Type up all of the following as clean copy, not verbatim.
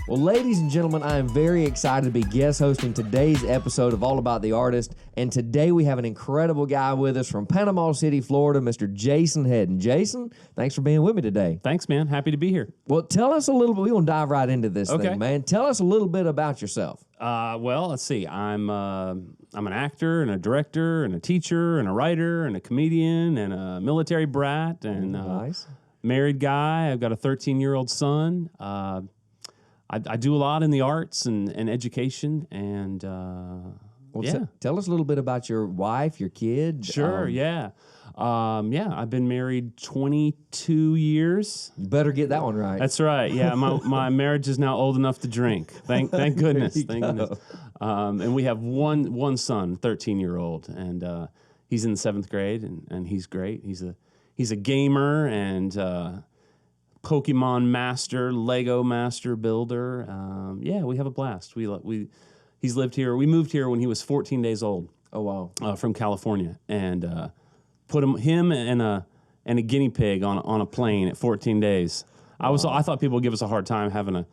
Well, ladies and gentlemen, I am very excited to be guest hosting today's episode of All About the Artist. And today we have an incredible guy with us from Panama City, Florida, Mr. Jason Hedden. Jason, thanks for being with me today. Thanks, man. Happy to be here. Well, tell us a little bit. We're going to dive right into this thing, man. Tell us a little bit about yourself. Well, let's see. I'm an actor and a director and a teacher and a writer and a comedian and a military brat and Nice. Married guy. I've got a 13-year-old son. I do a lot in the arts and education and Tell us a little bit about your wife, your kid. Sure, yeah. I've been married 22 years. You better get that one right. That's right. Yeah, my marriage is now old enough to drink. Thank goodness. Thank goodness. And we have one son, 13-year-old, and he's in the 7th grade, and he's great. He's a gamer and Pokemon master, Lego master builder. We have a blast. He's lived here. We moved here when he was 14 days old. Oh wow! From California, and put him and a guinea pig on a plane at 14 days. Wow. I thought people would give us a hard time having a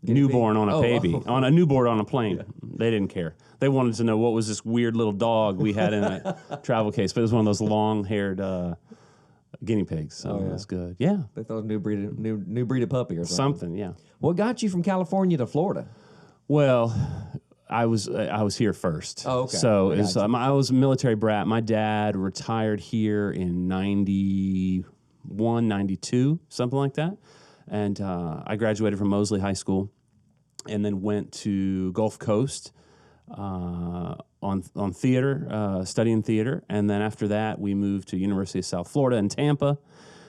newborn on a baby on a newborn on a plane. Yeah. They didn't care. They wanted to know what was this weird little dog we had in a travel case, but it was one of those long-haired guinea pigs. So that's good. Yeah, they thought it was new breed of puppy or something. Yeah. What got you from California to Florida? Well, I was here first. Oh, okay. So I was a military brat. My dad retired here in 91, 92, something like that. And I graduated from Mosley High School and then went to Gulf Coast on theater, studying theater. And then after that, we moved to University of South Florida in Tampa.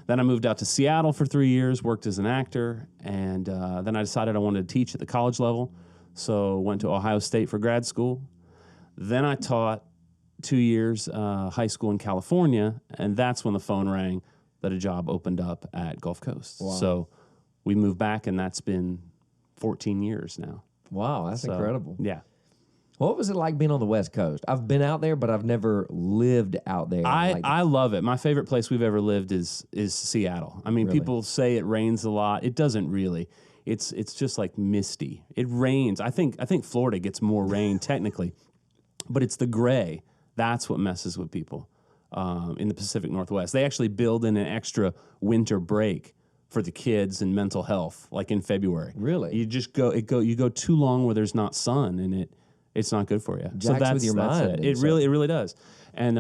Then I moved out to Seattle for 3 years, worked as an actor. And then I decided I wanted to teach at the college level. So went to Ohio State for grad school. Then I taught 2 years high school in California, and that's when the phone rang that a job opened up at Gulf Coast. Wow. So we moved back, and that's been 14 years now. Wow, that's incredible. Yeah. What was it like being on the West Coast? I've been out there, but I've never lived out there. I love it. My favorite place we've ever lived is Seattle. I mean, really? People say it rains a lot. It doesn't really. It's just like misty. It rains. I think Florida gets more rain technically, but it's the gray. That's what messes with people in the Pacific Northwest. They actually build in an extra winter break for the kids and mental health, like in February. Really? You just you go too long where there's not sun, and it's not good for you. Jacks so that's with your mind. It really does. And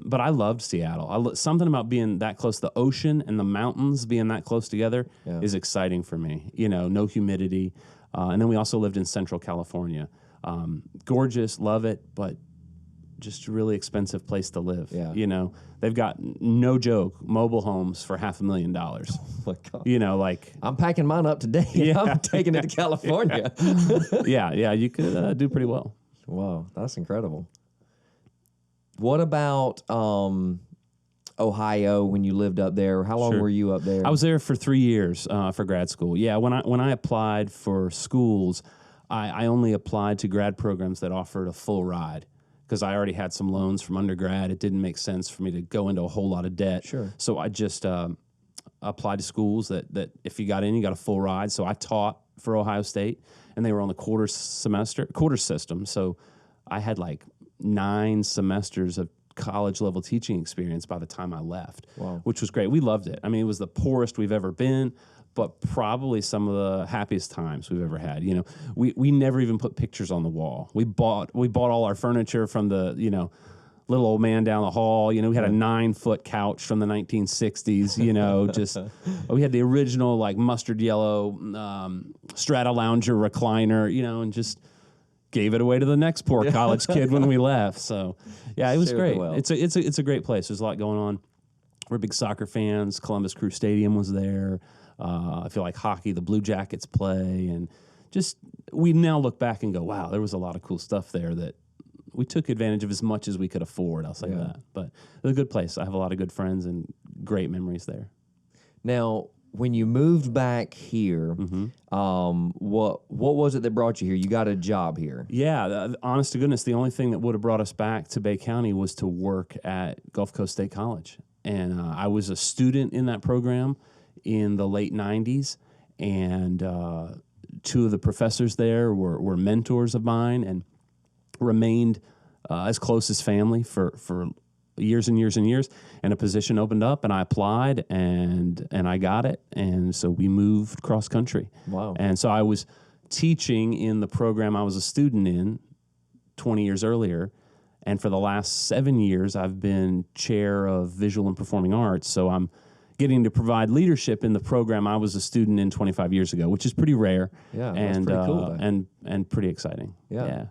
but I loved Seattle. Something about being that close to the ocean and the mountains being that close together is exciting for me. You know, no humidity. And then we also lived in Central California. Gorgeous, love it, but just a really expensive place to live. Yeah. You know, they've got, no joke, mobile homes for $500,000. Oh my God. You know, like I'm packing mine up today. Yeah. I'm taking it to California. Yeah, you could do pretty well. Wow, that's incredible. What about Ohio when you lived up there? How long were you up there? I was there for 3 years for grad school. Yeah, when I applied for schools, I only applied to grad programs that offered a full ride because I already had some loans from undergrad. It didn't make sense for me to go into a whole lot of debt. Sure. So I just applied to schools that if you got in, you got a full ride. So I taught for Ohio State, and they were on the quarter system. So I had like 9 semesters of college level teaching experience by the time I left, which was great. We loved it. I mean, it was the poorest we've ever been, but probably some of the happiest times we've ever had. You know, we never even put pictures on the wall. We bought all our furniture from the, little old man down the hall. You know, we had a 9-foot couch from the 1960s, we had the original like mustard yellow Strata Lounger recliner, and just gave it away to the next poor college kid when we left. So yeah, it was great. Well. It's a great place. There's a lot going on. We're big soccer fans. Columbus Crew Stadium was there. I feel like hockey, the Blue Jackets play, and just we now look back and go, wow, there was a lot of cool stuff there that we took advantage of as much as we could afford. I'll say that. But it was a good place. I have a lot of good friends and great memories there. Now, when you moved back here, what was it that brought you here? You got a job here. Yeah, honest to goodness, the only thing that would have brought us back to Bay County was to work at Gulf Coast State College. And I was a student in that program in the late 90s and two of the professors there were mentors of mine and remained as close as family for years and years and years. And a position opened up, and I applied, and I got it. And so we moved cross country. Wow. And so I was teaching in the program I was a student in 20 years earlier. And for the last 7 years, I've been chair of visual and performing arts. So I'm getting to provide leadership in the program I was a student in 25 years ago, which is pretty rare. Yeah, and that's pretty cool, though. and pretty exciting. Yeah.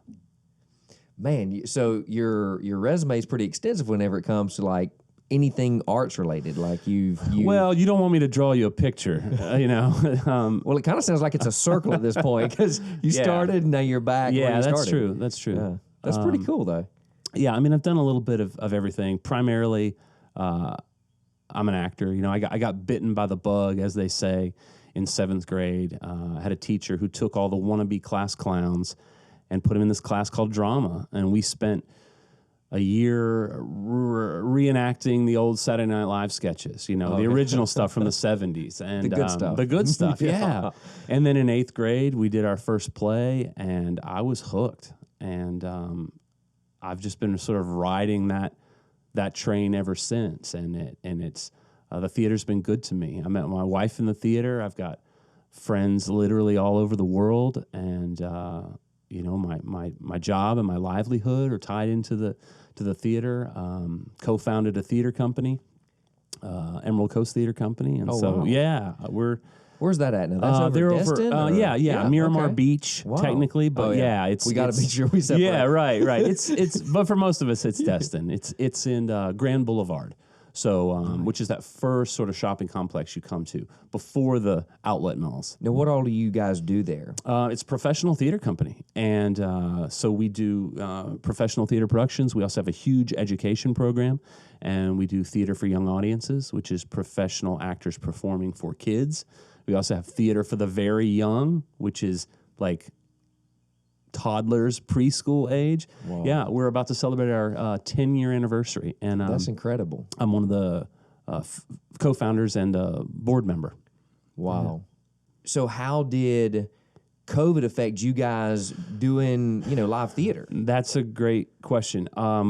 Man, so your resume is pretty extensive whenever it comes to like anything arts related. Like you. Well, you don't want me to draw you a picture, you know. Well, it kind of sounds like it's a circle at this point because you started and now you're back. Yeah, where you that's started. true. That's true. Yeah, that's pretty cool though. Yeah, I mean, I've done a little bit of everything. Primarily, I'm an actor. You know, I got bitten by the bug, as they say, in 7th grade. I had a teacher who took all the wannabe class clowns and put them in this class called drama, and we spent a year reenacting the old Saturday Night Live sketches. You know, the original stuff from the 70s and the good stuff. The good stuff, yeah. And then in 8th grade, we did our first play, and I was hooked. And I've just been sort of riding that train ever since, and it's the theater's been good to me. I met my wife in the theater. I've got friends literally all over the world, and you know, my job and my livelihood are tied into the theater. Co-founded a theater company, Emerald Coast Theater Company, and wow. yeah, Where's that at now? That's over they're Destin? Yeah, Miramar okay. Beach, Wow. technically, but we got to be sure we separate. Yeah, right. It's but for most of us, it's Destin. It's in Grand Boulevard, so which is that first sort of shopping complex you come to before the outlet malls. Now, what all do you guys do there? It's a professional theater company, and so we do professional theater productions. We also have a huge education program, and we do theater for young audiences, which is professional actors performing for kids. We also have theater for the very young, which is like toddlers, preschool age. Wow. Yeah, we're about to celebrate our 10-year anniversary, and That's incredible. I'm one of the co-founders and board member. Wow. So how did COVID affect you guys doing, live theater? That's a great question.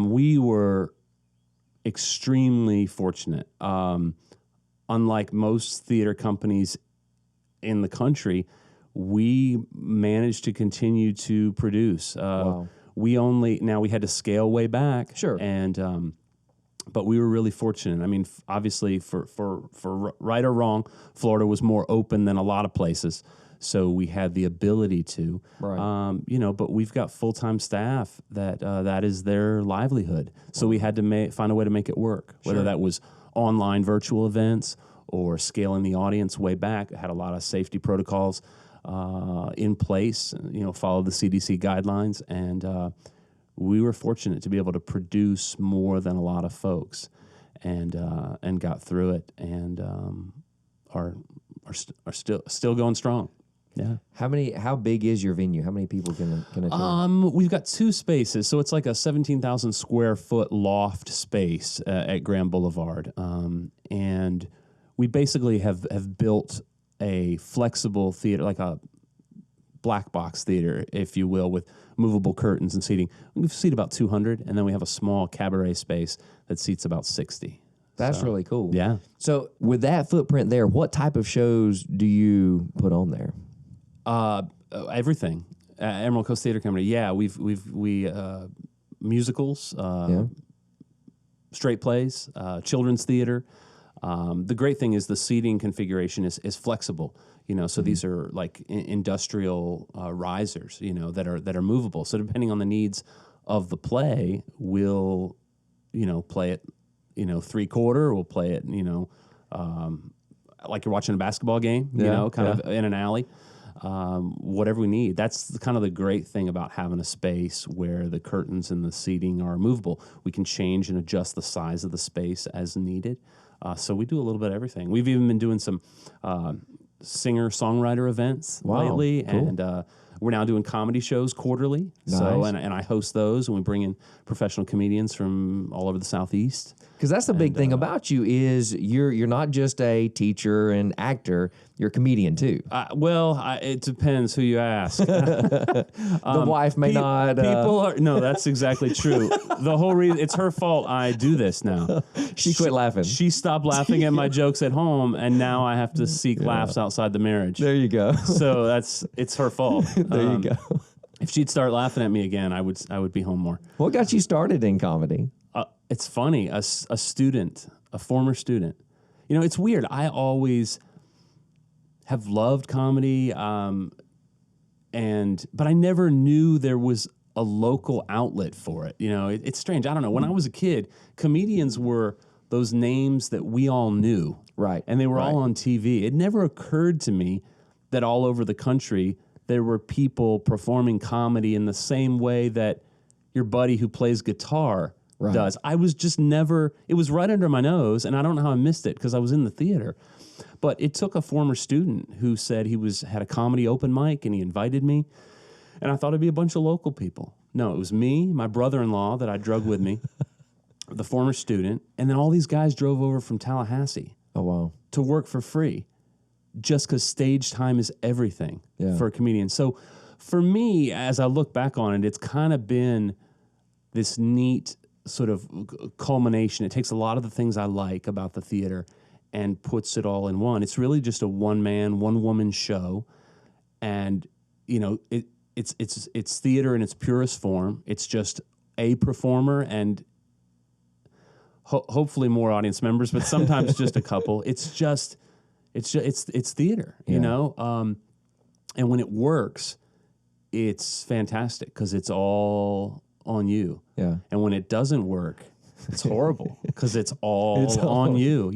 We were extremely fortunate. Unlike most theater companies in the country, we managed to continue to produce. Wow. We had to scale way back. Sure. And but we were really fortunate. I mean, obviously, for right or wrong, Florida was more open than a lot of places, so we had the ability to. Right. But we've got full-time staff that is their livelihood. So we had to find a way to make it work, whether that was online virtual events or scaling the audience way back. It had a lot of safety protocols in place, followed the CDC guidelines, and we were fortunate to be able to produce more than a lot of folks, and got through it, and are still going strong. Yeah. How big is your venue? How many people can attend? We've got 2 spaces, so it's like a 17,000 square foot loft space at Grand Boulevard, and we basically have built a flexible theater, like a black box theater, if you will, with movable curtains and seating. We can seat about 200, and then we have a small cabaret space that seats about 60. That's really cool. Yeah. So with that footprint there, what type of shows do you put on there? Everything. Emerald Coast Theater Company. Yeah, we musicals, straight plays, children's theater. The great thing is the seating configuration is flexible. So these are like industrial risers, that are movable. So depending on the needs of the play, we'll, play it, 3/4. We'll play it, like you're watching a basketball game, kind of in an alley. Whatever we need. That's kind of the great thing about having a space where the curtains and the seating are movable. We can change and adjust the size of the space as needed. So we do a little bit of everything. We've even been doing some singer-songwriter events lately, cool. and We're now doing comedy shows quarterly. Nice. So and I host those, and we bring in professional comedians from all over the Southeast. Because that's the big thing about you is you're not just a teacher and actor, you're a comedian too. It depends who you ask. The wife may not. People are no, that's exactly true. The whole reason it's her fault I do this now. She quit laughing. She stopped laughing at my jokes at home, and now I have to seek laughs outside the marriage. There you go. So it's her fault. There you go. If she'd start laughing at me again, I would be home more. What got you started in comedy? It's funny, a former student. It's weird. I always have loved comedy, but I never knew there was a local outlet for it. It's strange. I don't know. When I was a kid, comedians were those names that we all knew. Right. And they were all on TV. It never occurred to me that all over the country there were people performing comedy in the same way that your buddy who plays guitar does. I was just never, it was right under my nose, and I don't know how I missed it because I was in the theater. But it took a former student who said he had a comedy open mic, and he invited me, and I thought it'd be a bunch of local people. No, it was me, my brother-in-law that I drug with me, the former student, and then all these guys drove over from Tallahassee to work for free just because stage time is everything for a comedian. So for me, as I look back on it, it's kind of been this neat sort of culmination. It takes a lot of the things I like about the theater and puts it all in one. It's really just a one-man, one-woman show, and it's theater in its purest form. It's just a performer and hopefully more audience members, but sometimes just a couple. It's theater, you know, and when it works, it's fantastic because it's all on you. Yeah. And when it doesn't work, it's horrible because it's all on you.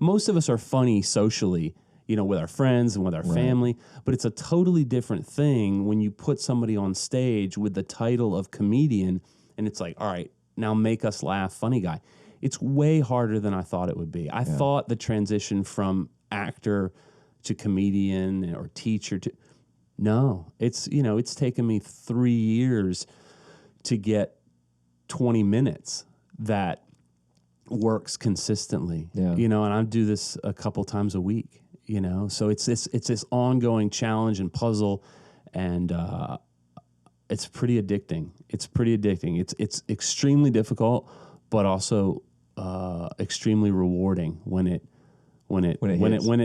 Most of us are funny socially, with our friends and with our family, but it's a totally different thing when you put somebody on stage with the title of comedian, and it's like, all right, now make us laugh, funny guy. It's way harder than I thought it would be. I thought the transition from actor to comedian or teacher it's taken me 3 years to get 20 minutes that works consistently, and I do this a couple times a week, so it's this ongoing challenge and puzzle, and it's pretty addicting. It's extremely difficult, but also extremely rewarding when it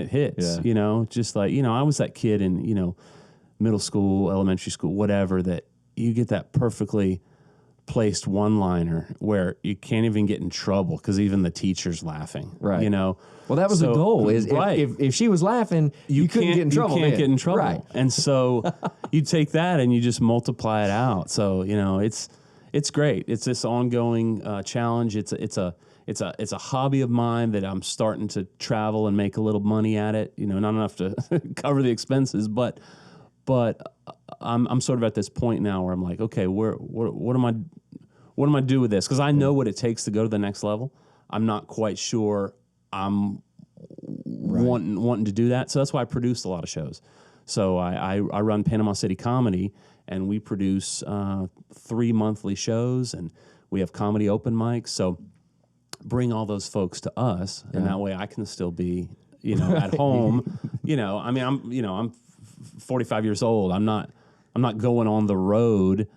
hits. Just like I was that kid in middle school, elementary school, whatever, that you get that perfectly placed one-liner where you can't even get in trouble because even the teacher's laughing. Right. Well, that was the goal. Is if she was laughing, you couldn't get in trouble. You can't get in trouble. Right. And so you take that and you just multiply it out. So it's great. It's this ongoing challenge. It's a hobby of mine that I'm starting to travel and make a little money at it. Not enough to cover the expenses, but I'm sort of at this point now where I'm like, okay, what am I do with this? Because I know what it takes to go to the next level. I'm not quite sure I'm wanting to do that. So that's why I produce a lot of shows. So I run Panama City Comedy, and we produce 3 monthly shows, and we have comedy open mics. So bring all those folks to us, and that way I can still be, at home. I'm 45 years old. I'm not going on the road.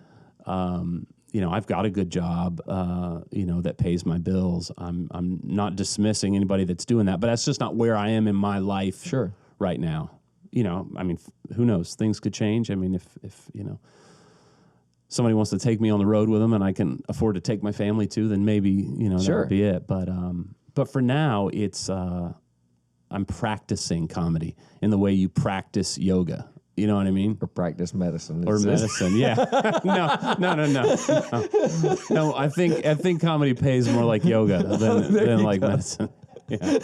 I've got a good job, that pays my bills. I'm not dismissing anybody that's doing that, but that's just not where I am in my life right now. Who knows? Things could change. If somebody wants to take me on the road with them and I can afford to take my family too, then maybe, that would be it. But for now, it's, I'm practicing comedy in the way you practice yoga. You know what I mean? Or practice medicine. Or medicine, yeah. No, I think comedy pays more like yoga than like medicine. Yeah.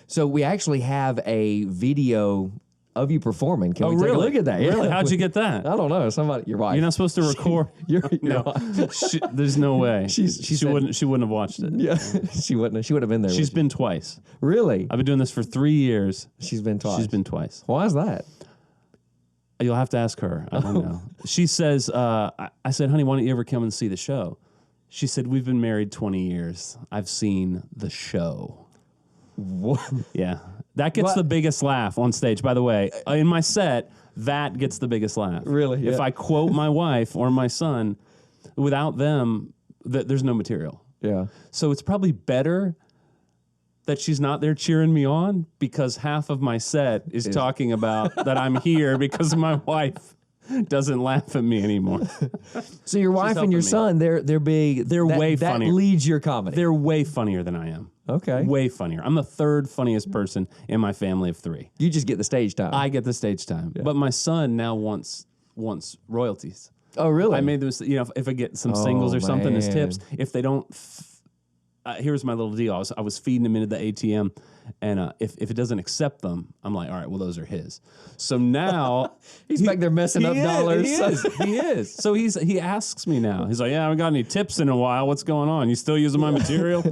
So we actually have a video of you performing. Can we take a look at that? Really? How'd you get that? I don't know. Somebody, your wife. You're not supposed to record. There's no way. She wouldn't have watched it. Yeah, she wouldn't have been there. She's been twice. Really? I've been doing this for 3 years. She's been twice. She's been twice. Why is that? You'll have to ask her. I don't know. She says, I said, honey, why don't you ever come and see the show? She said, we've been married 20 years. I've seen the show. What? Yeah. That gets the biggest laugh on stage, by the way. In my set, that gets the biggest laugh. Really? If Yeah. I quote my wife or my son, without them, there's no material. Yeah. So it's probably better that she's not there cheering me on, because half of my set is talking about that I'm here because my wife doesn't laugh at me anymore. So your wife and your son, they're big. They're way funnier. That leads your comedy. They're way funnier than I am. Okay. Way funnier. I'm the third funniest person in my family of 3. You just get the stage time. I get the stage time. Yeah. But my son now wants royalties. Oh, really? I made those, if I get some singles or something as tips, if they don't, here's my little deal. I was feeding him into the ATM, and if it doesn't accept them, I'm like, all right, well, those are his. So now he's back there messing up dollars. He is. So he asks me now. He's like, yeah, I haven't got any tips in a while. What's going on? You still using my material?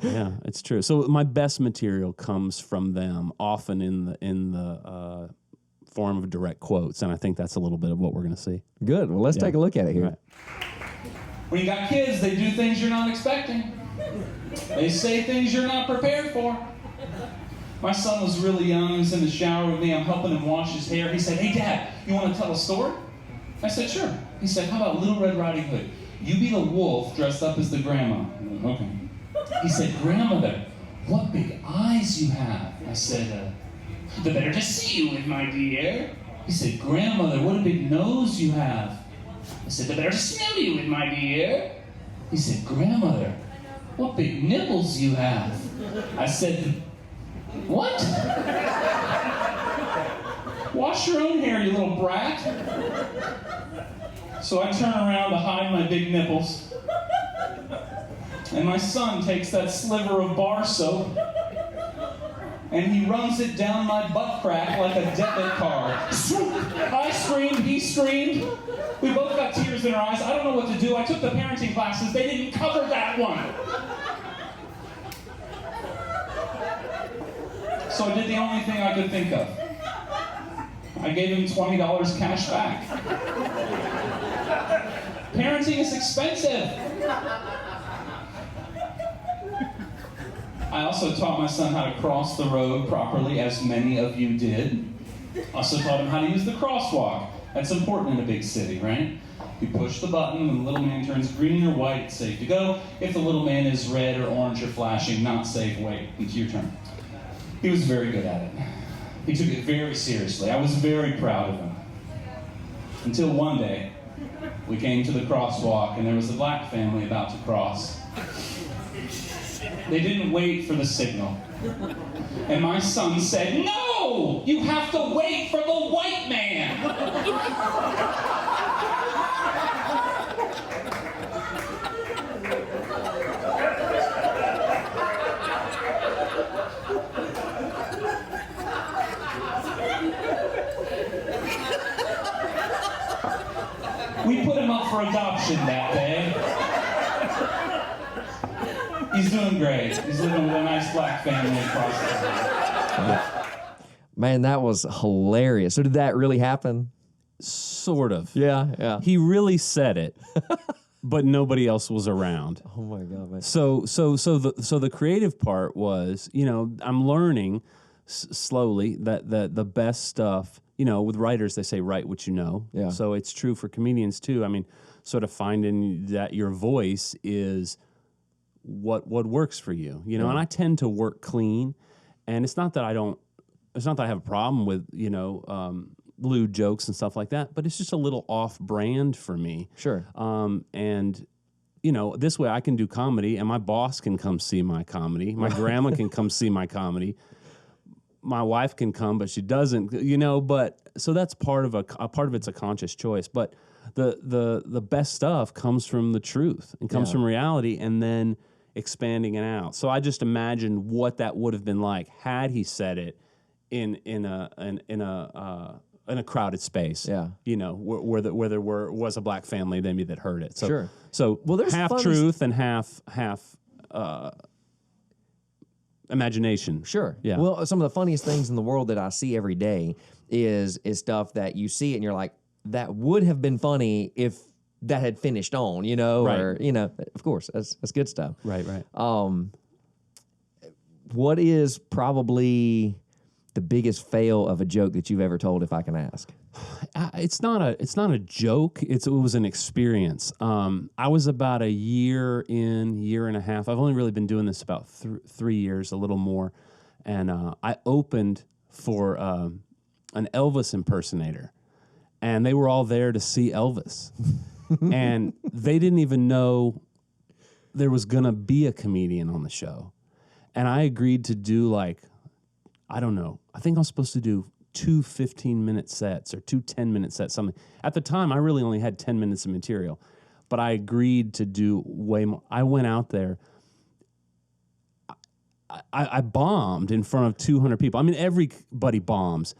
Yeah, it's true. So my best material comes from them, often in the form of direct quotes, and I think that's a little bit of what we're going to see. Good. Well, let's take a look at it here. Right. When you got kids, they do things you're not expecting. They say things you're not prepared for. My son was really young. He was in the shower with me. I'm helping him wash his hair. He said, hey, Dad, you want to tell a story? I said, sure. He said, how about Little Red Riding Hood? You be the wolf dressed up as the grandma. I went, okay. He said, grandmother, what big eyes you have. I said, the better to see you with, my dear. He said, grandmother, what a big nose you have. I said, the better to smell you with, my dear. He said, grandmother, what big nipples you have. I said, what? Wash your own hair, you little brat. So I turn around to hide my big nipples. And my son takes that sliver of bar soap and he runs it down my butt crack like a debit card. I screamed, he screamed. We both got tears in our eyes. I don't know what to do. I took the parenting classes. They didn't cover that one. So I did the only thing I could think of. I gave him $20 cash back. Parenting is expensive. I also taught my son how to cross the road properly, as many of you did. Also taught him how to use the crosswalk. That's important in a big city, right? You push the button, when the little man turns green or white, it's safe to go. If the little man is red or orange or flashing, not safe, wait, it's your turn. He was very good at it. He took it very seriously. I was very proud of him. Until one day, we came to the crosswalk and there was a black family about to cross. They didn't wait for the signal. And my son said, no! You have to wait for the white man! We put him up for adoption that day. He's doing great. He's living with a nice black family across the street. Man, that was hilarious. So did that really happen? Sort of. Yeah. He really said it, but nobody else was around. Oh my God, man. So the creative part was, I'm learning slowly that the best stuff, with writers, they say write what you know. Yeah. So it's true for comedians too. I mean, sort of finding that your voice is what works for you, and I tend to work clean, and it's not that I have a problem with, lewd jokes and stuff like that, but it's just a little off brand for me. Sure. And this way I can do comedy and my boss can come see my comedy. My grandma can come see my comedy. My wife can come, but she doesn't, but so that's part of part of it's a conscious choice, but the best stuff comes from the truth and comes from reality and then expanding it out. So I just imagined what that would have been like had he said it in a crowded space. Yeah. Where there was a black family maybe that heard it. So, Sure. So there's half truth and half imagination. Sure. Yeah. Well, some of the funniest things in the world that I see every day is stuff that you see and you're like, that would have been funny if that had finished on, you know, Right. or, you know, of course, that's good stuff. Right, right. What is probably the biggest fail of a joke that you've ever told, if I can ask? It's not a joke. It was an experience. I was about a year and a half. I've only really been doing this about 3 years, a little more. And I opened for an Elvis impersonator, and they were all there to see Elvis. And they didn't even know there was going to be a comedian on the show. And I agreed to do like, I don't know, I think I was supposed to do 2 15-minute sets or 2 10-minute sets, something. At the time, I really only had 10 minutes of material, but I agreed to do way more. I went out there. I bombed in front of 200 people. I mean, everybody bombs,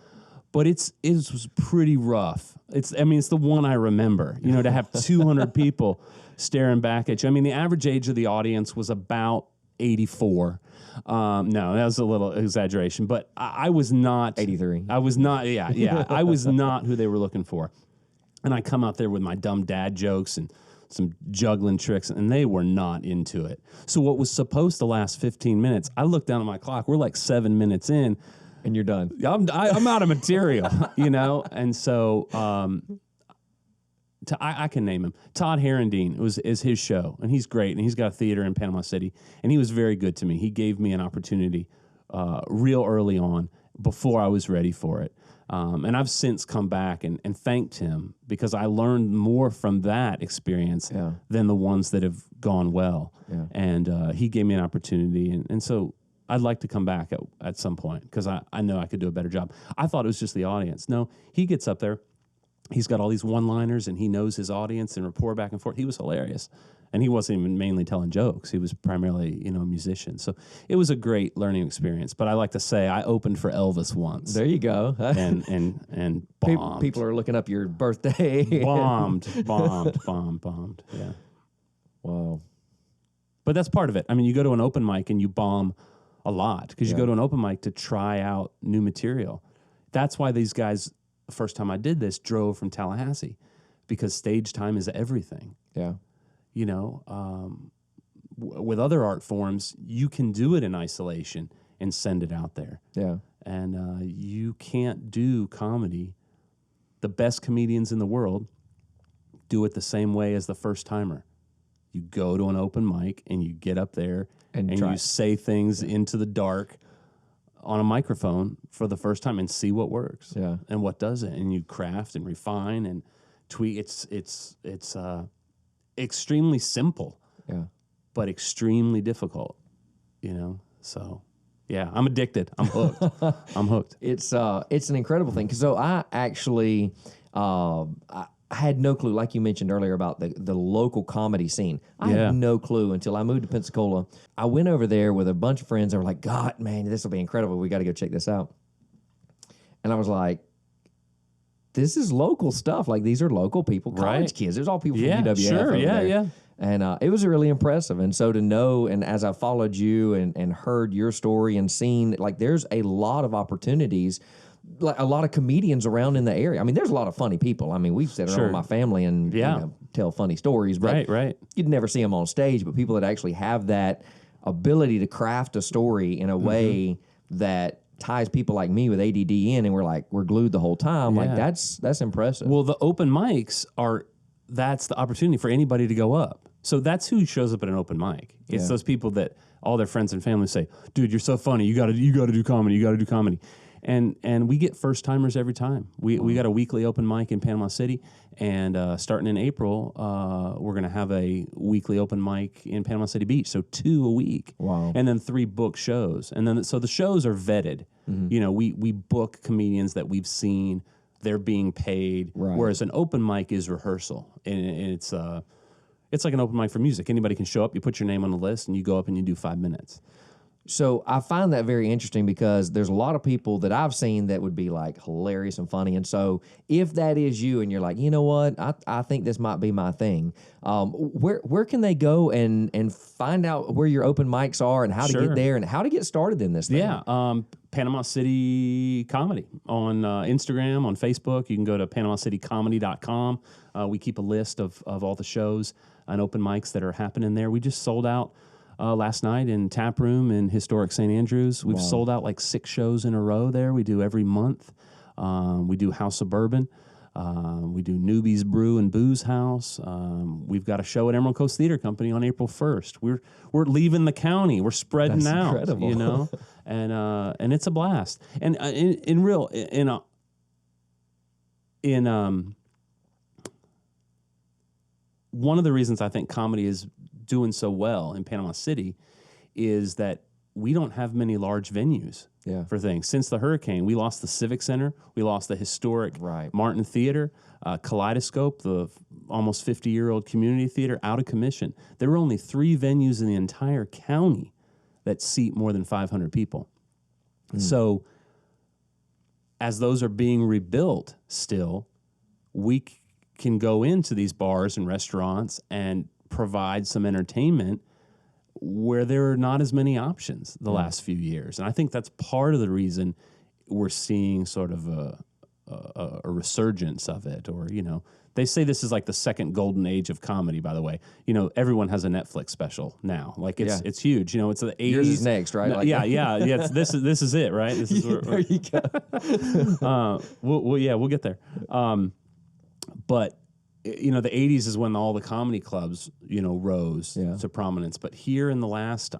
but it was pretty rough. It's the one I remember, you know, to have 200 people staring back at you. I mean, the average age of the audience was about 84. No, that was a little exaggeration, but I was not 83. I was not. Yeah. I was not who they were looking for. And I come out there with my dumb dad jokes and some juggling tricks, and they were not into it. So what was supposed to last 15 minutes, I looked down at my clock. We're like 7 minutes in. And you're done. I'm out of material, you know? And so I can name him. Todd Herendine is his show, and he's great, and he's got a theater in Panama City, and he was very good to me. He gave me an opportunity real early on before I was ready for it. And I've since come back and thanked him because I learned more from that experience than the ones that have gone well. Yeah. And he gave me an opportunity, and so I'd like to come back at some point because I know I could do a better job. I thought it was just the audience. No, he gets up there. He's got all these one-liners, and he knows his audience and rapport back and forth. He was hilarious. And he wasn't even mainly telling jokes. He was primarily, you know, a musician. So it was a great learning experience. But I like to say I opened for Elvis once. There you go. and bombed. People are looking up your birthday. bombed. Yeah. Wow. But that's part of it. I mean, you go to an open mic and you bomb a lot because you go to an open mic to try out new material. That's why these guys, the first time I did this, drove from Tallahassee because stage time is everything. Yeah. You know, with other art forms, you can do it in isolation and send it out there. Yeah. And you can't do comedy. The best comedians in the world do it the same way as the first timer. You go to an open mic and you get up there and you say things into the dark on a microphone for the first time and see what works and what doesn't. And you craft and refine and tweak. It's extremely simple, but extremely difficult, you know? So, yeah, I'm addicted. I'm hooked. I'm hooked. It's an incredible thing. So I actually, I had no clue, like you mentioned earlier about the local comedy scene. I had no clue until I moved to Pensacola. I went over there with a bunch of friends that were like, God, man, this will be incredible. We got to go check this out. And I was like, this is local stuff. Like, these are local people, college kids. It was all people from UWF. Sure, yeah. And it was really impressive. And so to know, and as I followed you and heard your story and seen, like, there's a lot of opportunities, like a lot of comedians around in the area. I mean, there's a lot of funny people. I mean, we've sat around with my family and you know, tell funny stories. But right. You'd never see them on stage, but people that actually have that ability to craft a story in a way that ties people like me with ADD in, and we're glued the whole time. Like, that's impressive. Well, the open mics that's the opportunity for anybody to go up. So that's who shows up at an open mic. It's those people that all their friends and family say, dude, you're so funny. You gotta do comedy. You gotta do comedy. And we get first timers every time. We got a weekly open mic in Panama City, and starting in April, we're gonna have a weekly open mic in Panama City Beach. So 2 a week. Wow. And then 3 book shows. And then so the shows are vetted. You know, we book comedians that we've seen. They're being paid. Right. Whereas an open mic is rehearsal, and it's like an open mic for music. Anybody can show up. You put your name on the list, and you go up and you do 5 minutes. So I find that very interesting because there's a lot of people that I've seen that would be like hilarious and funny. And so if that is you and you're like, you know what, I think this might be my thing, where can they go and find out where your open mics are and how to get there and how to get started in this thing? Yeah, Panama City Comedy on Instagram, on Facebook. You can go to PanamaCityComedy.com. We keep a list of all the shows and open mics that are happening there. We just sold out last night in Tap Room in historic St. Andrews. We've sold out like 6 shows in a row there. We do every month. We do House of Bourbon. We do Newbie's Brew and Booze House. We've got a show at Emerald Coast Theater Company on April 1st. We're leaving the county. We're spreading That's out, incredible. you know, and it's a blast. And one of the reasons I think comedy is doing so well in Panama City is that we don't have many large venues for things. Since the hurricane, we lost the Civic Center, we lost the historic Martin Theater, Kaleidoscope, the almost 50-year-old community theater, out of commission. There were only 3 venues in the entire county that seat more than 500 people. So as those are being rebuilt still, we can go into these bars and restaurants and provide some entertainment where there are not as many options the last few years. And I think that's part of the reason we're seeing sort of a resurgence of it. Or, you know, they say this is like the second golden age of comedy, by the way. You know, everyone has a Netflix special now. Like, it's huge. You know, it's the 80s. Yours is next, right? No, like, This is it, right? This is there you go. we'll get there. But you know, the 80s is when all the comedy clubs, you know, rose to prominence. But here in the last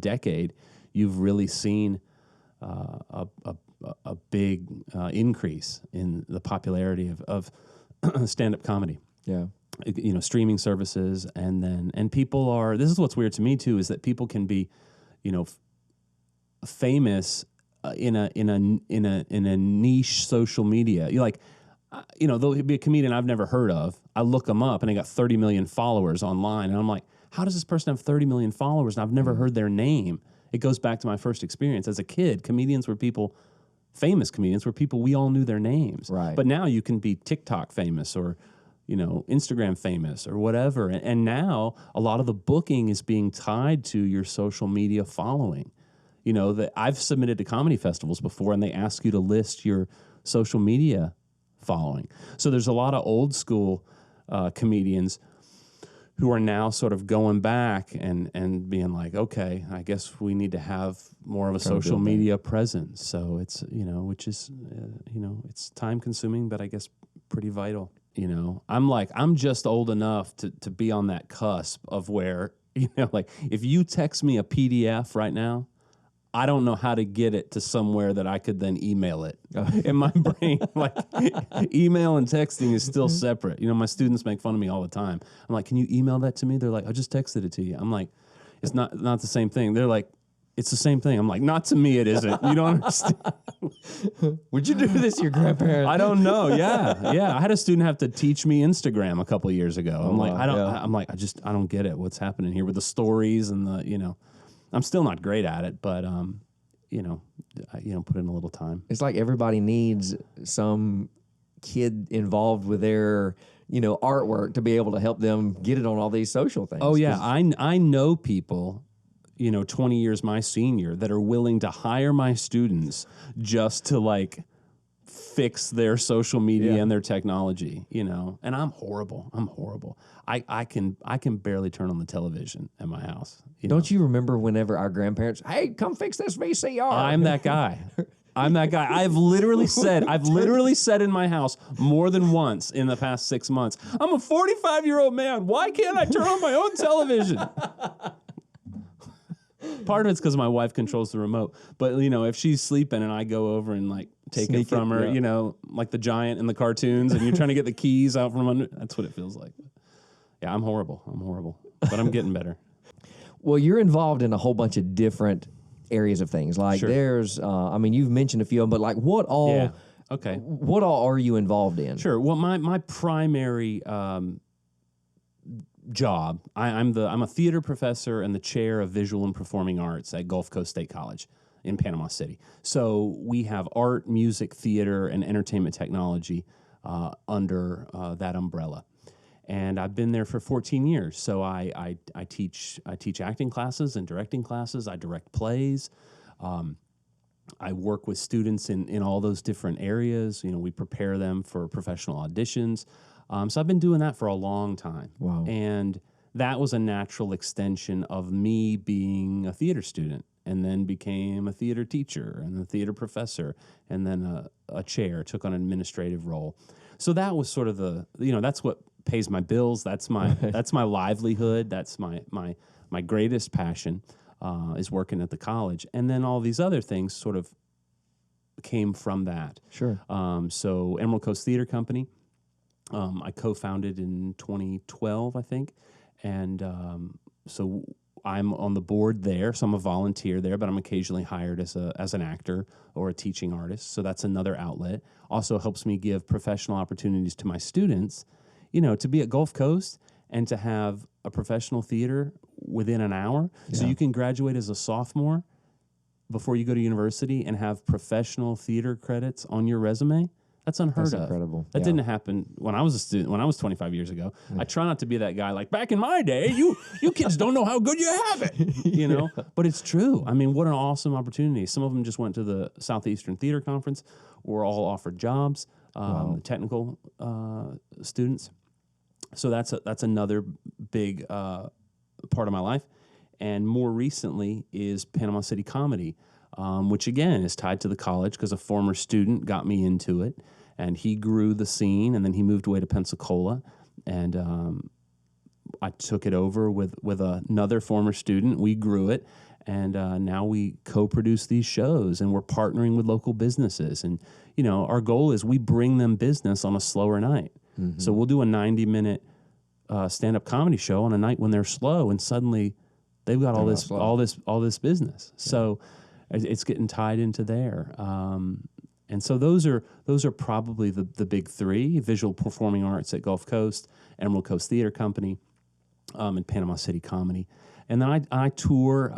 decade, you've really seen a big increase in the popularity of stand-up comedy. Yeah. You know, streaming services, and people are. This is what's weird to me too, is that people can be, you know, famous in a niche social media. You're like. You know, there'll be a comedian I've never heard of. I look them up, and they got 30 million followers online. And I'm like, how does this person have 30 million followers, and I've never heard their name? It goes back to my first experience. As a kid, famous comedians were people we all knew their names. Right. But now you can be TikTok famous or, you know, Instagram famous or whatever. And now a lot of the booking is being tied to your social media following. You know, that I've submitted to comedy festivals before, and they ask you to list your social media following. So there's a lot of old school comedians who are now sort of going back and being like, okay, I guess we need to have more of a social media presence. So it's, you know, which is, you know, it's time consuming, but I guess pretty vital. You know, I'm just old enough to be on that cusp of where, you know, like if you text me a PDF right now, I don't know how to get it to somewhere that I could then email it. In my brain, like email and texting is still separate. You know, my students make fun of me all the time. I'm like, can you email that to me? They're like, I just texted it to you. I'm like, it's not the same thing. They're like, it's the same thing. I'm like, not to me it isn't. You don't understand. Would you do this to your grandparents? I don't know. Yeah. I had a student have to teach me Instagram a couple of years ago. I'm like, I don't get it. What's happening here with the stories and the, you know. I'm still not great at it, but you know, put in a little time. It's like everybody needs some kid involved with their, you know, artwork to be able to help them get it on all these social things. Oh yeah, I know people, you know, 20 years my senior that are willing to hire my students just to like fix their social media and their technology, you know. And I'm horrible. I can barely turn on the television at my house. Don't you remember whenever our grandparents, hey, come fix this VCR? I'm that guy. I've literally said in my house more than once in the past 6 months, I'm a 45-year-old man. Why can't I turn on my own television? Part of it's because my wife controls the remote. But, you know, if she's sleeping and I go over and, like, take it from her, you know, like the giant in the cartoons, and you're trying to get the keys out from under, that's what it feels like. Yeah, I'm horrible. But I'm getting better. Well, you're involved in a whole bunch of different areas of things. Like there's, I mean, you've mentioned a few of them, but like what all are you involved in? Sure. Well, my primary job. I'm a theater professor and the chair of visual and performing arts at Gulf Coast State College in Panama City. So we have art, music, theater, and entertainment technology under that umbrella. And I've been there for 14 years. So I teach acting classes and directing classes. I direct plays. I work with students in all those different areas. We prepare them for professional auditions. So I've been doing that for a long time. Wow. And that was a natural extension of me being a theater student, and then became a theater teacher and a theater professor, and then a chair, took on an administrative role. So that was sort of that's what pays my bills. That's my that's my livelihood. That's my greatest passion is working at the college. And then all these other things sort of came from that. Sure. So Emerald Coast Theater Company, I co-founded in 2012, I think. And so I'm on the board there, so I'm a volunteer there, but I'm occasionally hired as an actor or a teaching artist. So that's another outlet. Also helps me give professional opportunities to my students, to be at Gulf Coast and to have a professional theater within an hour. Yeah. So you can graduate as a sophomore before you go to university and have professional theater credits on your resume. That's unheard of. That's incredible. That didn't happen when I was a student, when I was 25 years ago. Yeah. I try not to be that guy like, back in my day, you kids don't know how good you have it, But it's true. I mean, what an awesome opportunity. Some of them just went to the Southeastern Theater Conference. We're all offered jobs, the technical students. So that's another big part of my life. And more recently is Panama City Comedy, which again is tied to the college because a former student got me into it. And he grew the scene, and then he moved away to Pensacola, and I took it over with another former student. We grew it, and now we co-produce these shows, and we're partnering with local businesses. And our goal is we bring them business on a slower night. Mm-hmm. So we'll do a 90-minute stand-up comedy show on a night when they're slow, and suddenly they've got all this business. Yeah. So it's getting tied into there. And so those are probably the big three: visual performing arts at Gulf Coast, Emerald Coast Theater Company, and Panama City Comedy. And then I tour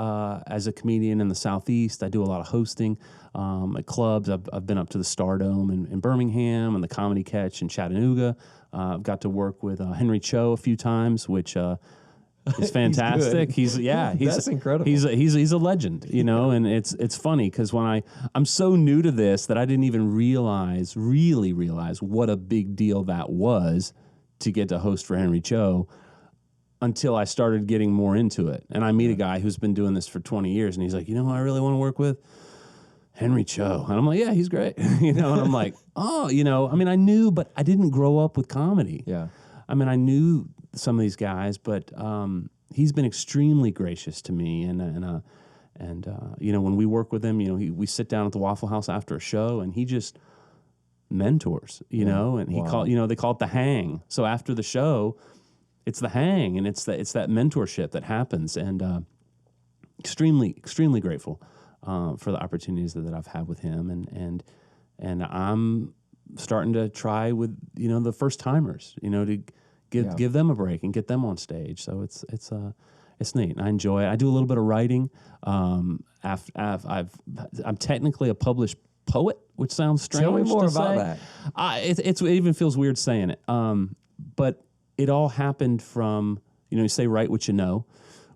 as a comedian in the Southeast. I do a lot of hosting at clubs. I've been up to the Stardome in Birmingham and the Comedy Catch in Chattanooga. I've got to work with Henry Cho a few times, which is fantastic. He's that's incredible. He's a legend, and it's funny because when I'm so new to this that I didn't even really realize what a big deal that was to get to host for Henry Cho until I started getting more into it. And I meet a guy who's been doing this for 20 years, and he's like, who I really want to work with? Henry Cho. And I'm like, yeah, he's great. And I'm like, I knew, but I didn't grow up with comedy. Yeah. I knew some of these guys, but he's been extremely gracious to me, and when we work with him, we sit down at the Waffle House after a show, and he just mentors, and he they call it the hang. So after the show, it's the hang, and it's that mentorship that happens, and extremely grateful for the opportunities that I've had with him, and I'm starting to try with the first timers, to give them a break and get them on stage. So it's neat. I enjoy it. I do a little bit of writing. I'm technically a published poet, which sounds strange. Tell me more to about say. That. It even feels weird saying it. But it all happened from you say write what you know.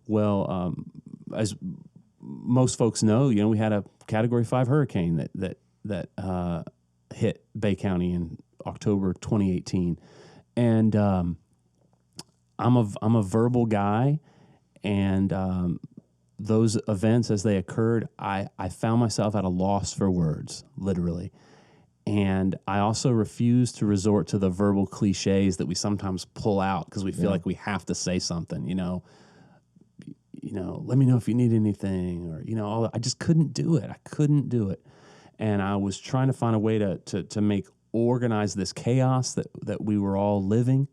Well, as most folks know, we had a Category 5 hurricane that hit Bay County in October 2018, and I'm a verbal guy, and those events as they occurred, I found myself at a loss for words, literally. And I also refuse to resort to the verbal cliches that we sometimes pull out because we feel like we have to say something, let me know if you need anything, or, I just couldn't do it. I couldn't do it. And I was trying to find a way to organize this chaos that we were all living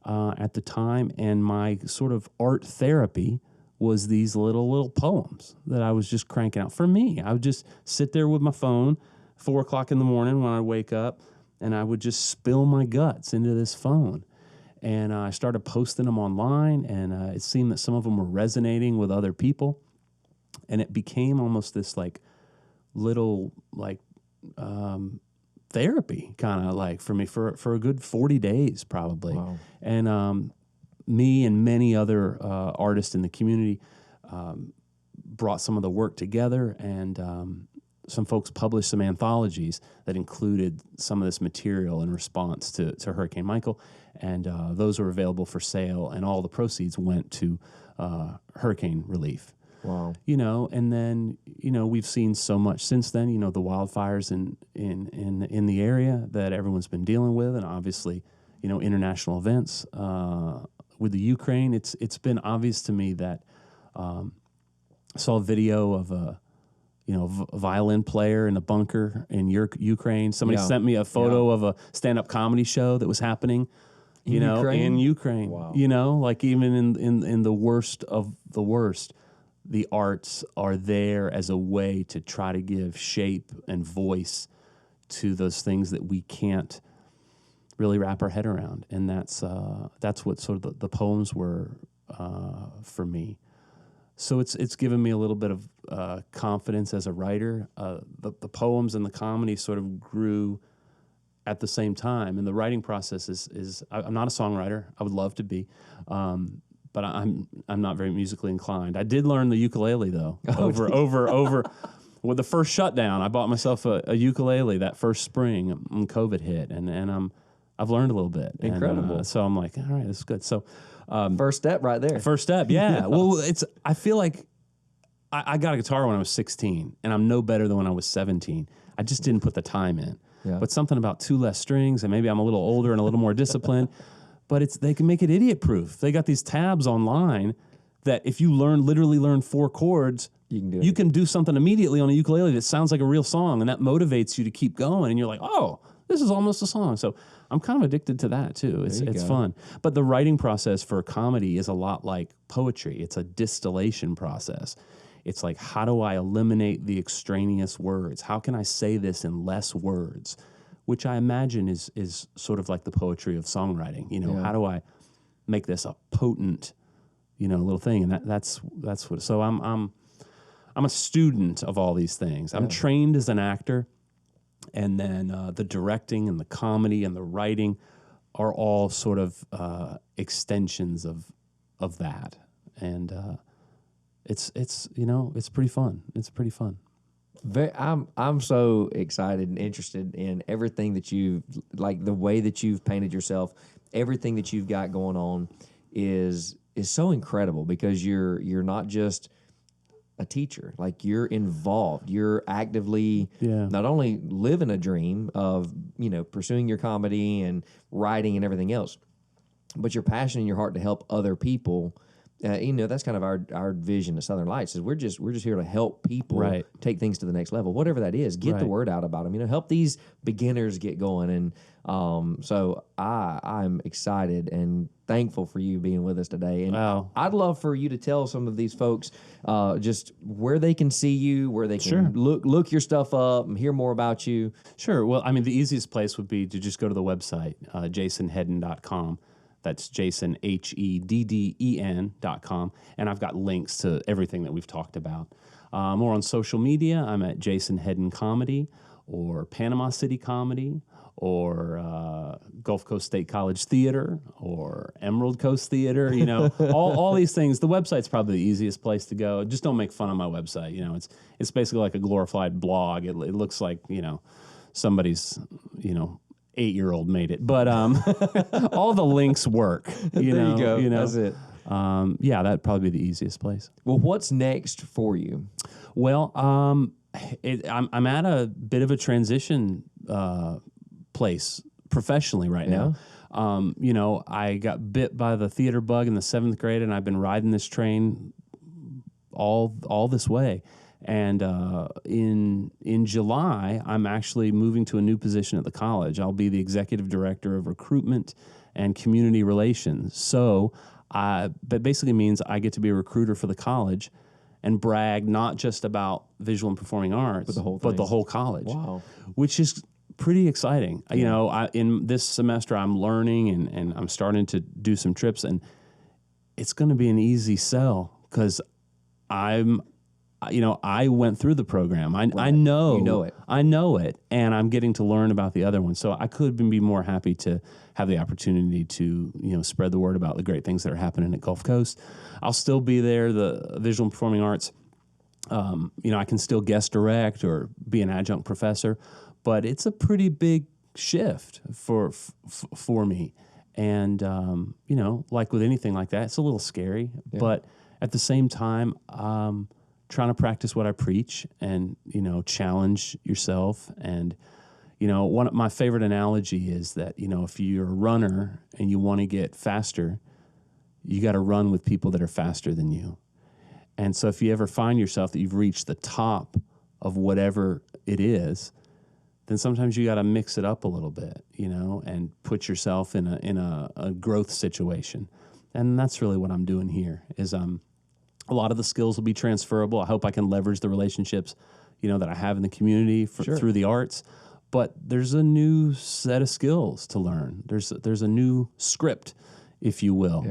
at the time. And my sort of art therapy was these little poems that I was just cranking out. For me, I would just sit there with my phone 4:00 in the morning when I wake up, and I would just spill my guts into this phone. And I started posting them online, and it seemed that some of them were resonating with other people. And it became almost this like little like therapy kind of like for me for a good 40 days probably. Wow. And me and many other artists in the community brought some of the work together, and some folks published some anthologies that included some of this material in response to Hurricane Michael, and those were available for sale, and all the proceeds went to hurricane relief. Wow. And then, we've seen so much since then, the wildfires in the area that everyone's been dealing with, and obviously, international events with the Ukraine. It's been obvious to me that I saw a video of a violin player in a bunker in Ukraine. Somebody sent me a photo of a stand-up comedy show that was happening, in Ukraine. Wow. Like even in the worst of the worst, the arts are there as a way to try to give shape and voice to those things that we can't really wrap our head around. And that's what sort of the poems were for me. So it's given me a little bit of confidence as a writer. The poems and the comedy sort of grew at the same time. And the writing process is I'm not a songwriter. I would love to be. But I'm not very musically inclined. I did learn the ukulele though. Over with the first shutdown, I bought myself a ukulele that first spring when COVID hit, and I've learned a little bit. Incredible. And, so I'm like, all right, this is good. So First step right there. first step, yeah. Well, I feel like I got a guitar when I was 16, and I'm no better than when I was 17. I just didn't put the time in. Yeah. But something about 2 less strings, and maybe I'm a little older and a little more disciplined. But they can make it idiot proof. They got these tabs online that if you literally learn 4 chords, you can do something immediately on a ukulele that sounds like a real song, and that motivates you to keep going. And you're like, oh, this is almost a song. So I'm kind of addicted to that too. It's fun. But the writing process for comedy is a lot like poetry. It's a distillation process. It's like, how do I eliminate the extraneous words? How can I say this in less words? Which I imagine is sort of like the poetry of songwriting. How do I make this a potent, little thing? And that's what. So I'm a student of all these things. I'm trained as an actor, and then the directing and the comedy and the writing are all sort of extensions of that. And it's pretty fun. It's pretty fun. I'm so excited and interested in everything that you've, like the way that you've painted yourself, everything that you've got going on is so incredible, because you're not just a teacher, like you're involved, you're actively not only living a dream of pursuing your comedy and writing and everything else, but your passion in your heart to help other people. That's kind of our vision of Southern Lights, is we're just here to help people take things to the next level, whatever that is. Get the word out about them. Help these beginners get going. And so I'm excited and thankful for you being with us today. And I'd love for you to tell some of these folks just where they can see you, where they can look your stuff up and hear more about you. Sure. Well, I mean, the easiest place would be to just go to the website, jasonhedden.com. That's Jason, HEDDEN.com. And I've got links to everything that we've talked about. More on social media, I'm at Jason Hedden Comedy, or Panama City Comedy, or Gulf Coast State College Theater, or Emerald Coast Theater. All these things. The website's probably the easiest place to go. Just don't make fun of my website. It's basically like a glorified blog. It looks like, somebody's, 8-year-old made it, but all the links work. There you go. That's it. That'd probably be the easiest place. Well, what's next for you? Well, I'm at a bit of a transition place professionally right now. I got bit by the theater bug in the 7th grade, and I've been riding this train all this way. And in July, I'm actually moving to a new position at the college. I'll be the executive director of recruitment and community relations. So that basically means I get to be a recruiter for the college and brag not just about visual and performing arts, but the whole college. Wow. Which is pretty exciting. You know, in this semester I'm learning and I'm starting to do some trips, and it's going to be an easy sell because I went through the program. I know. You know it. I know it, and I'm getting to learn about the other one. So I couldn't be more happy to have the opportunity to, spread the word about the great things that are happening at Gulf Coast. I'll still be there, the visual and performing arts. I can still guest direct or be an adjunct professor, but it's a pretty big shift for me. And, like with anything like that, it's a little scary, but at the same time, trying to practice what I preach and, challenge yourself. And, one of my favorite analogy is that, if you're a runner and you want to get faster, you got to run with people that are faster than you. And so if you ever find yourself that you've reached the top of whatever it is, then sometimes you got to mix it up a little bit, and put yourself in a growth situation. And that's really what I'm doing here is a lot of the skills will be transferable. I hope I can leverage the relationships, that I have in the community through the arts. But there's a new set of skills to learn. There's a new script, if you will,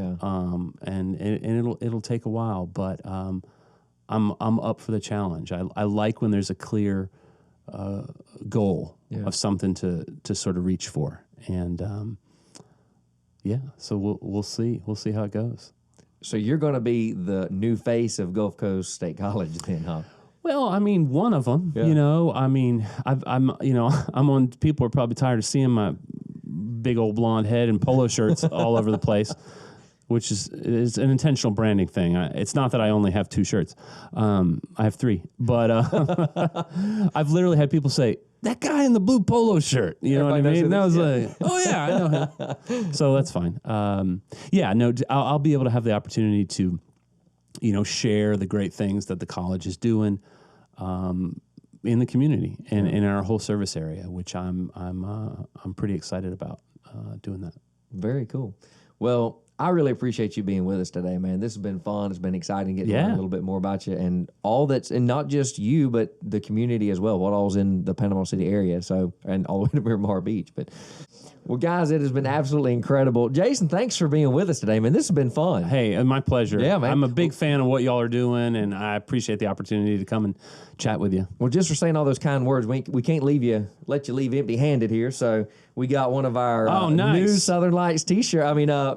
and it'll take a while, but I'm up for the challenge. I like when there's a clear goal of something to sort of reach for, and so we'll see how it goes. So you're going to be the new face of Gulf Coast State College then, huh? Well, I mean, one of them. I'm on. People are probably tired of seeing my big old blonde head and polo shirts all over the place, which is an intentional branding thing. It's not that I only have 2 shirts. I have 3. But I've literally had people say, that guy in the blue polo shirt. You know what I mean? And that was like, oh, yeah, I know him. So that's fine. I'll be able to have the opportunity to, share the great things that the college is doing in the community and in our whole service area, which I'm pretty excited about doing that. Very cool. Well, I really appreciate you being with us today, man. This has been fun. It's been exciting getting to learn a little bit more about you and and not just you, but the community as well, what all's in the Panama City area, and all the way to Miramar Beach. But, well, guys, it has been absolutely incredible. Jason, thanks for being with us today, man. This has been fun. Hey, my pleasure. Yeah, man. I'm a big fan of what y'all are doing, and I appreciate the opportunity to come and chat with you. Well, just for saying all those kind words, we can't let you leave empty-handed here, so we got one of our new Southern Lights T-shirt.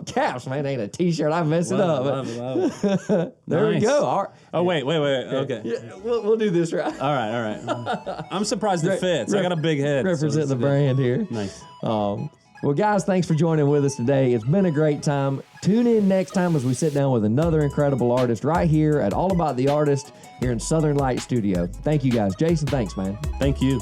Caps, man, ain't a T-shirt. I messed it up. Love it. There we go. All right. Oh, wait. Okay. Yeah, we'll do this right. All right. I'm surprised it fits. I got a big head. Represent the brand here. Nice. Well, guys, thanks for joining with us today. It's been a great time. Tune in next time as we sit down with another incredible artist right here at All About the Artist here in Southern Light Studio. Thank you, guys. Jason, thanks, man. Thank you.